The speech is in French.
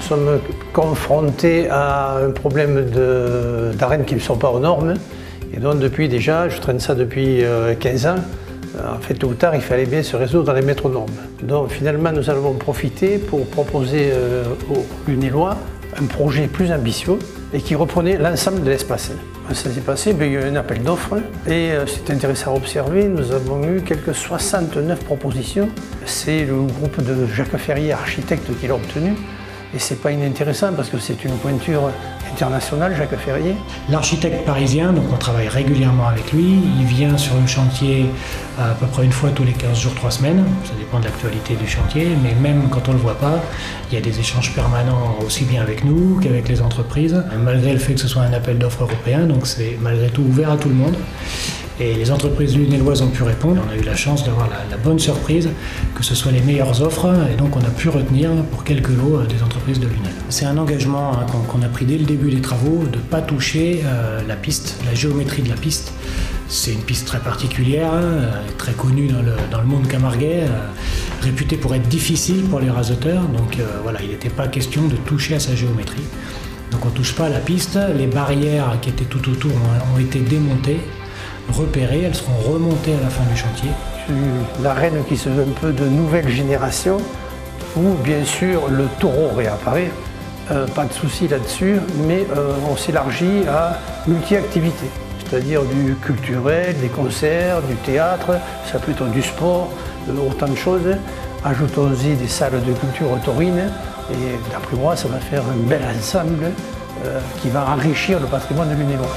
Nous sommes confrontés à un problème d'arènes qui ne sont pas aux normes. Et donc depuis déjà, je traîne ça depuis 15 ans, en fait tôt ou tard il fallait bien se résoudre dans les mettre aux normes. Donc finalement nous allons profiter pour proposer aux Lunélois un projet plus ambitieux et qui reprenait l'ensemble de l'espace. Ça s'est passé, il y a eu un appel d'offres et c'est intéressant à observer, nous avons eu quelques 69 propositions. C'est le groupe de Jacques Ferrier, architecte, qui l'a obtenu. Et c'est pas inintéressant parce que c'est une pointure internationale, Jacques Ferrier. L'architecte parisien, donc on travaille régulièrement avec lui, il vient sur le chantier à peu près une fois tous les 15 jours, 3 semaines, ça dépend de l'actualité du chantier, mais même quand on ne le voit pas, il y a des échanges permanents aussi bien avec nous qu'avec les entreprises, malgré le fait que ce soit un appel d'offres européen, donc c'est malgré tout ouvert à tout le monde. Et les entreprises lunéloises ont pu répondre. On a eu la chance d'avoir la bonne surprise que ce soit les meilleures offres et donc on a pu retenir pour quelques lots des entreprises de Lunel. C'est un engagement qu'on a pris dès le début des travaux de ne pas toucher la piste, la géométrie de la piste. C'est une piste très particulière, très connue dans le monde camarguais, réputée pour être difficile pour les raseteurs. Donc voilà, il n'était pas question de toucher à sa géométrie. Donc on ne touche pas à la piste. Les barrières qui étaient tout autour ont été démontées, repérées, elles seront remontées à la fin du chantier. L'arène qui se veut un peu de nouvelle génération, où bien sûr le taureau réapparaît, pas de souci là-dessus, mais on s'élargit à multi-activités, c'est-à-dire du culturel, des concerts, du théâtre, ça peut être du sport, autant de choses. Ajoutons-y des salles de culture taurine, et d'après moi ça va faire un bel ensemble qui va enrichir le patrimoine de Lunélois.